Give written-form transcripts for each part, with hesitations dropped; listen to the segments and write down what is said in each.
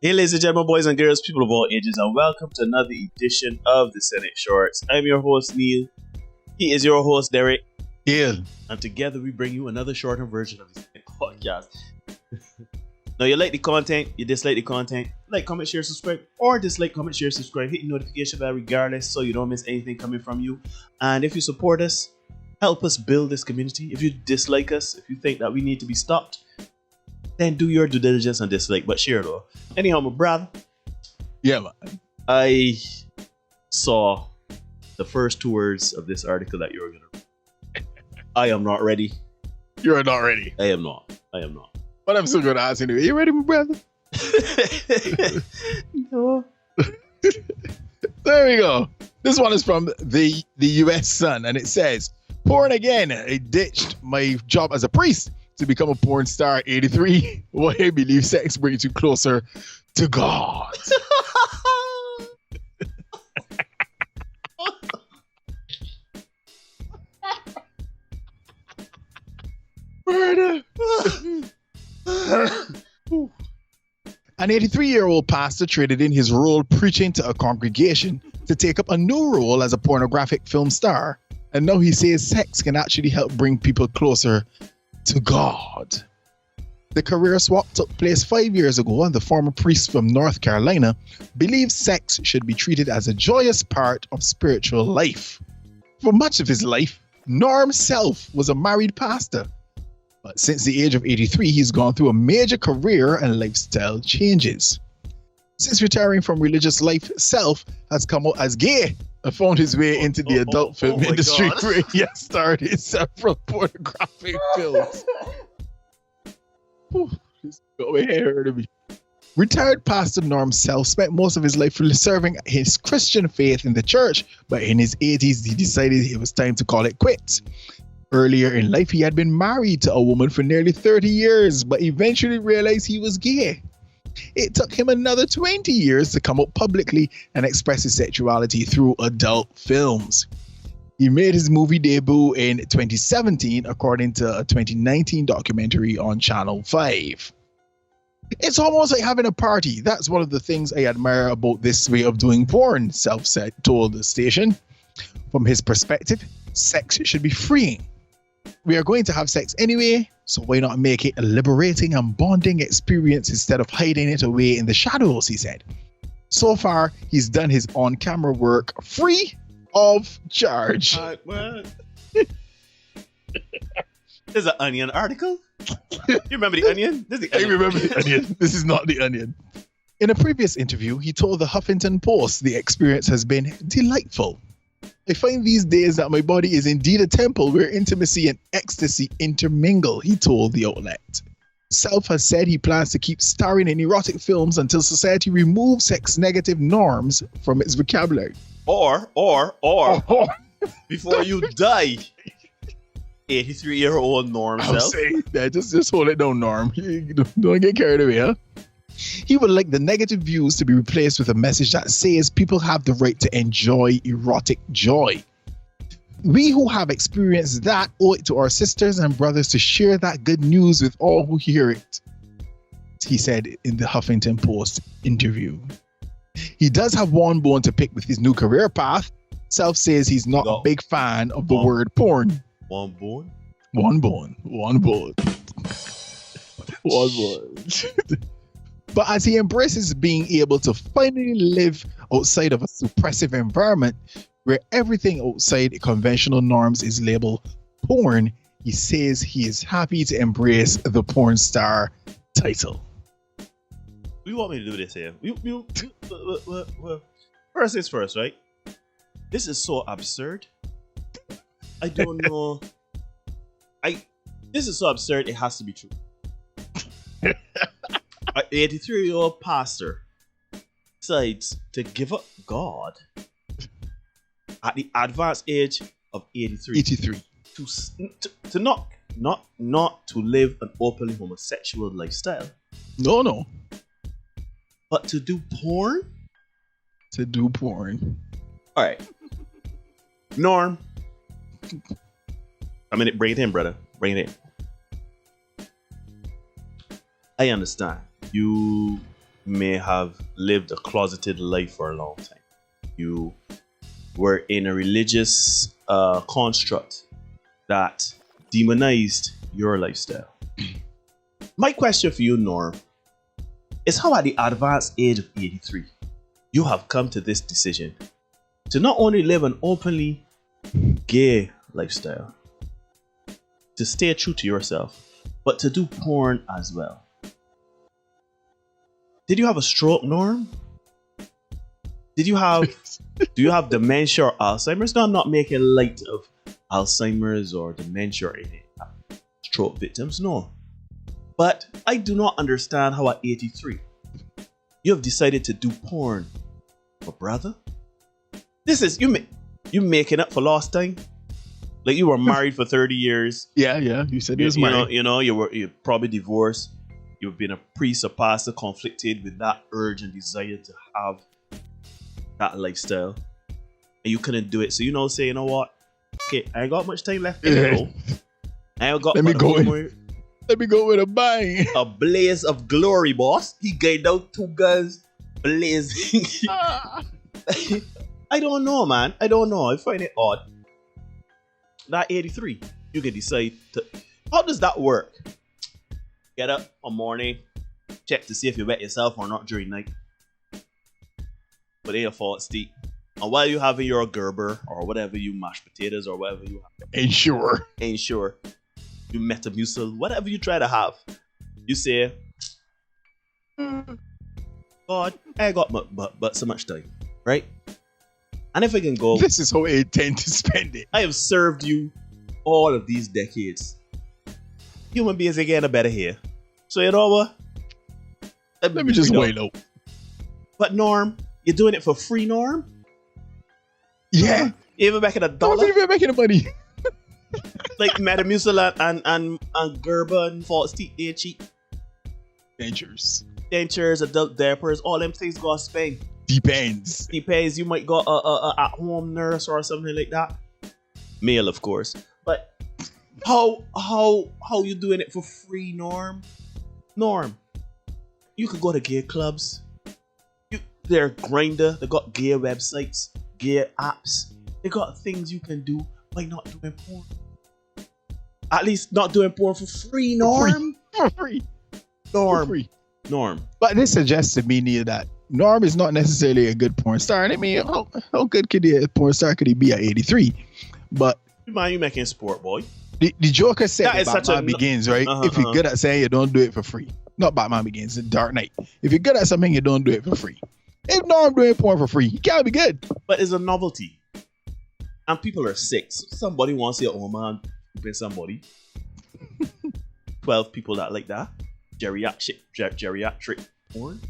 Hey, ladies and gentlemen, boys and girls, people of all ages, and welcome to another edition of the Senate Shorts. I'm your host, Neil. He is your host, Derek. Yeah. And together we bring you another shortened version of this podcast. Now, you like the content, you dislike the content, like, comment, share, subscribe, or dislike, comment, share, subscribe, hit the notification bell regardless so you don't miss anything coming from you. And if you support us, help us build this community. If you dislike us, if you think that we need to be stopped, then do your due diligence and dislike, but share though. Anyhow, my brother. Yeah, man. I saw the first two words of this article that you were going to read. I am not ready. You're not ready. I am not. But I'm still going to ask anyway. You ready, my brother? No. There we go. This one is from the US Sun, and it says, porn again. I ditched my job as a priest to become a porn star at 83. Why I believe sex brings you closer to God. Murder. An 83-year-old pastor traded in his role preaching to a congregation to take up a new role as a pornographic film star. And now he says sex can actually help bring people closer to God. The career swap took place 5 years ago, and the former priest from North Carolina believes sex should be treated as a joyous part of spiritual life. For much of his life, Norm Self was a married pastor. But since the age of 83, he's gone through a major career and lifestyle changes. Since retiring from religious life, Self has come out as gay and found his way into the adult film industry, where he has starred in several pornographic films. This got my hair hurting me. Retired pastor Norm Self spent most of his life serving his Christian faith in the church, but in his 80s, he decided it was time to call it quits. Earlier in life, he had been married to a woman for nearly 30 years, but eventually realized he was gay. It took him another 20 years to come out publicly and express his sexuality through adult films. He made his movie debut in 2017, according to a 2019 documentary on Channel 5. It's almost like having a party. That's one of the things I admire about this way of doing porn, Self said, told the station. From his perspective, sex should be freeing. We are going to have sex anyway, so why not make it a liberating and bonding experience instead of hiding it away in the shadows, he said. So far, he's done his on-camera work free of charge. What? There's an Onion article? You remember the Onion? I remember the Onion. This is not the Onion. In a previous interview, he told the Huffington Post the experience has been delightful. I find these days that my body is indeed a temple where intimacy and ecstasy intermingle, he told the outlet. Self has said he plans to keep starring in erotic films until society removes sex-negative norms from its vocabulary. Or, before you die, 83-year-old Norm Self. I'll say that. Just hold it down, Norm. Don't get carried away, huh? He would like the negative views to be replaced with a message that says people have the right to enjoy erotic joy. We who have experienced that owe it to our sisters and brothers to share that good news with all who hear it, he said in the Huffington Post interview. He does have one bone to pick with his new career path. Self says he's not a big fan of the word porn. One bone? One bone. One bone. One bone. But as he embraces being able to finally live outside of a suppressive environment where everything outside conventional norms is labeled porn, he says he is happy to embrace the porn star title. You want me to do this here? First things first, right? This is so absurd. I don't know. This is so absurd, it has to be true. An 83-year-old pastor decides to give up God at the advanced age of 83. 83. To not to live an openly homosexual lifestyle. No. But to do porn? To do porn. All right. Norm. Bring it in, brother. Bring it in. I understand. You may have lived a closeted life for a long time. You were in a religious construct that demonized your lifestyle. My question for you, Norm, is how at the advanced age of 83, you have come to this decision to not only live an openly gay lifestyle, to stay true to yourself, but to do porn as well. Did you have a stroke, Norm? Do you have dementia or Alzheimer's? No, I'm not making light of Alzheimer's or dementia or anything. Stroke victims, no. But I do not understand how at 83, you have decided to do porn. But brother, this is, you making up for lost time? Like you were married for 30 years. Yeah, you said it was married. You're probably divorced. You've been a priest or pastor conflicted with that urge and desire to have that lifestyle. And you couldn't do it. So say, you know what? Okay, I ain't got much time left. I ain't got Let me go with a bang. A blaze of glory, boss. He gave out 2 guns blazing. I don't know, man. I don't know. I find it odd. That 83, you can decide to. How does that work? Get up one morning, check to see if you wet yourself or not during night. But they are false state. And while you having your Gerber or whatever you mashed potatoes or whatever you have, Ensure, you Metamucil, whatever you try to have, you say, God, I ain't got but so much time, right? And if I can go, this is how I intend to spend it. I have served you all of these decades. Human beings are getting a better here. So you know what? Let me just wait out. But Norm, you're doing it for free, Norm? Yeah. Even making $1? I'm not even making the money. Like Metamucil and Gerber and false teeth, they're cheap. Dentures, adult diapers, all them things got spend. Depends. You might got a at-home nurse or something like that. Male, of course. But how you doing it for free, Norm? Norm, you could go to gay clubs. They're Grindr. They got gay websites, gay apps. They got things you can do by not doing porn. At least not doing porn for free, Norm. For free. Norm. For free. Norm. But this suggests to me, Neil, that Norm is not necessarily a good porn star. And I mean, how good could a porn star could he be at 83? But man, you making sport, boy. The Joker said that Batman Begins, right? If you're good at saying you don't do it for free. Not Batman Begins, The Dark Knight. If you're good at something, you don't do it for free. If Norm doing porn for free, he can't be good. But it's a novelty. And people are sick. So somebody wants to see, oh man, pay somebody. 12 people that like that. Geriatric porn.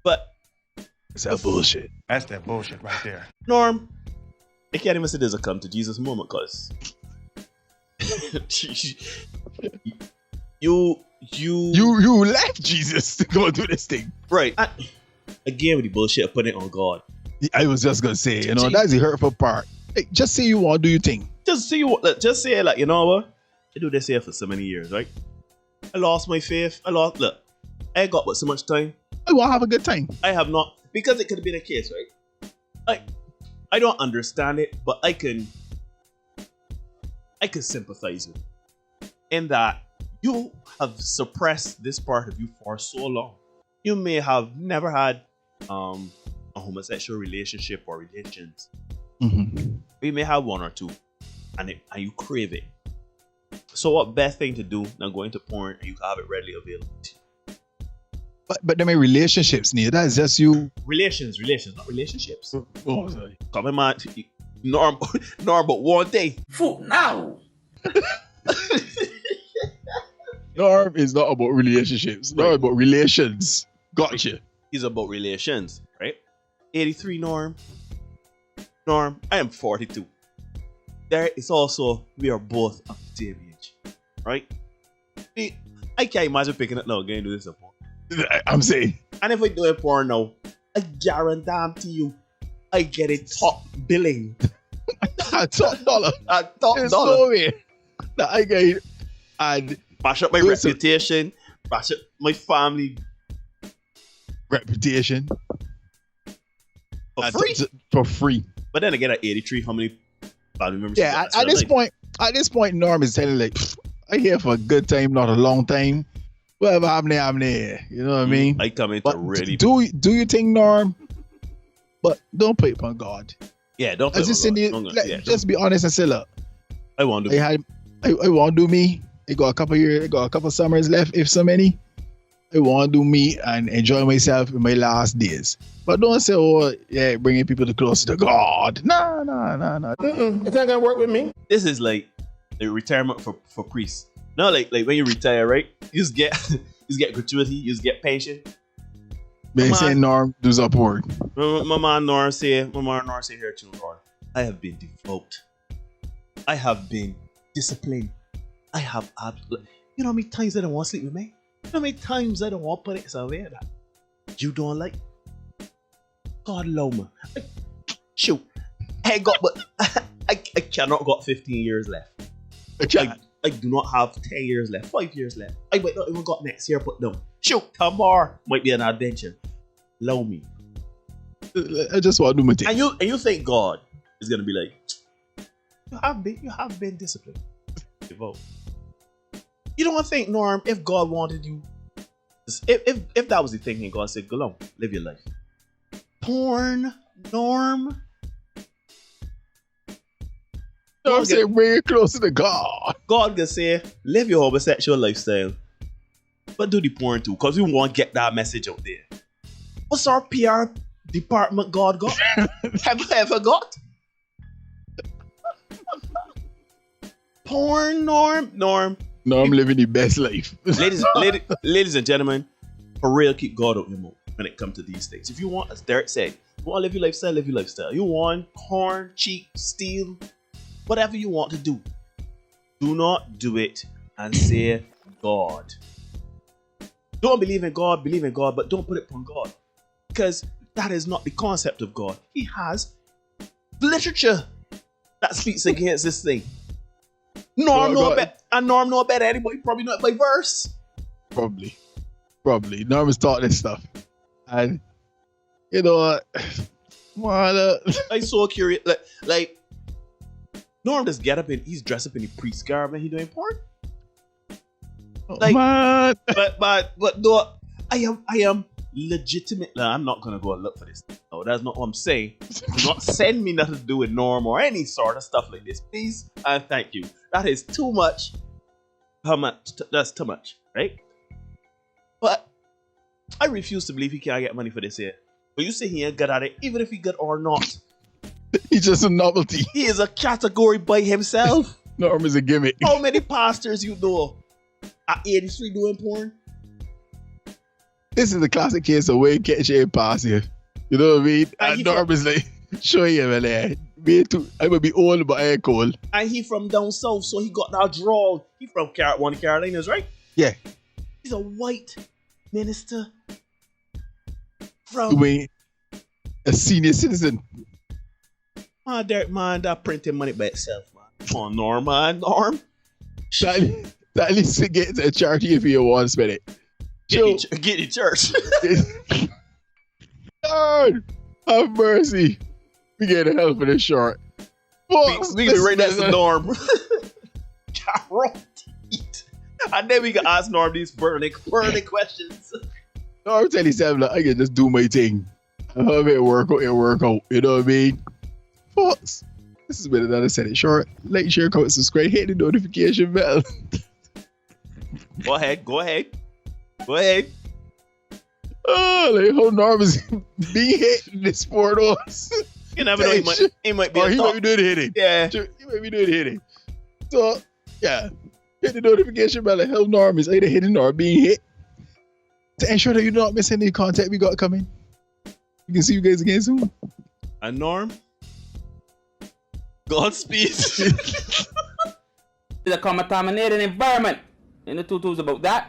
But it's that bullshit. That's that bullshit right there. Norm, I can't even say there's a come to Jesus moment, cause you left Jesus to go do this thing. Right. Again with the bullshit of putting it on God. I was just gonna say, that's the hurtful part. Hey, just say you want to do your thing. Just say like, you know what? I do this here for so many years, right? I lost my faith. Look, I ain't got but so much time. I want to have a good time. I have not, because it could have been a case, right? I don't understand it, but I can sympathize with it. In that you have suppressed this part of you for so long. You may have never had a homosexual relationship or relations. Mm-hmm. You may have one or two, and you crave it. So what best thing to do than going to porn and you have it readily available to you? But I mean relationships, Neil. That's just you. Relations, not relationships. Oh, sorry. Come on, man. Norm, but one day. Fool now. Norm is not about relationships. Norm is about relations. Gotcha. He's about relations, right? 83 Norm. Norm, I am 42. There is also, we are both of the same age, right? I can't imagine picking up now again and do this porn. I'm saying. And if I do a porn now, I guarantee you, I get a top billing. Top dollar. Top dollar. No way. That I get it. And mash up my reputation, mash up my family. reputation. For free. For free. But then again, at 83, how many family members? Yeah, at this point, Norm is telling like, I'm here for a good time, not a long time. Whatever happened there. You know what I mean? I come into really. Do you think, Norm? But don't put it on God. Yeah, don't put it on God. Just be honest and say, look, I want to. I want to do me. I got a couple years. I got a couple summers left, if so many. I want to do me and enjoy myself in my last days. But don't say, oh, yeah, bringing people closer to God. No. It's not gonna work with me. This is like a retirement for priests. No, like when you retire, right? You just get gratuity. You just get pension. They say Norm does upward. My man Norm say here too, Lord. I have been devout. I have been disciplined. I have you know how many times I don't want to sleep with me? You know how many times I don't want to put it somewhere that you don't like? God love me. Shoot. I cannot got 15 years left. I do not have 10 years left, 5 years left. I might not even got next year put down. Shoot, tomorrow might be an adventure. Love me. I just want to do my thing. And you think God is gonna be like, you have been disciplined. Devote. You don't think, Norm, if God wanted you, if that was the thing and God said, go on, live your life. Porn, Norm. Norm said, bring it closer to God. God can say, live your homosexual lifestyle, but do the porn too, because we want to get that message out there. What's our PR department God got? Have you ever got? Porn, Norm. Norm living the best life. ladies and gentlemen, for real, keep God out your mouth when it comes to these things. If you want, as Derek said, you want to live your lifestyle, live your lifestyle. You want corn, cheap, steal, whatever you want to do. Do not do it and say God. Don't believe in God, but don't put it upon God. Because that is not the concept of God. He has literature that speaks against this thing. Norm know better anybody. Probably not by verse. Probably. Norm has taught this stuff. And, you know what? I'm so curious. Like, Norm just get up and he's dressed up in the priest garb and he doing porn. Like, man. But no, I am legitimate. Like, I'm not gonna go and look for this. No, that's not what I'm saying. Do not send me nothing to do with Norm or any sort of stuff like this, please and thank you. That is too much. How much? That's too much, right? But I refuse to believe he can't get money for this here. But you say he ain't good at it, even if he good or not. He's just a novelty. He is a category by himself. Norm is a gimmick. How many pastors you know at 83 doing porn? This is the classic case of Wayne catch a pass here. You know what I mean? And Norm is like, show you, man. Me too. I might be old, but I ain't cold. And he from down south, so he got that draw. He from one of Carolinas, right? Yeah. He's a white minister from Wayne, a senior citizen. Derek, man, that printing money by itself, man. Come on, Norm, man. Norm. That at least to get to a charity if you want to spend it. Get in church. Lord, have mercy. We get hell for this short. We can be right next to Norm. Guaranteed. And then we can ask Norm these burning questions. Norm tell himself, like, I can just do my thing. Have it work out. You know what I mean? Folks, this has been another Set It Short. Like, share, comment, subscribe, hit the notification bell. Go ahead. Oh, like how Norm is being hit in this sport. You never know, he might be he might be doing the hitting. Yeah. He might be doing the hitting. So, yeah. Hit the notification bell and help Norm is either hitting or being hit. To ensure that you do not miss any content we got coming. We can see you guys again soon. And Norm, Godspeed. It's a contaminated environment. And the tutu's about that.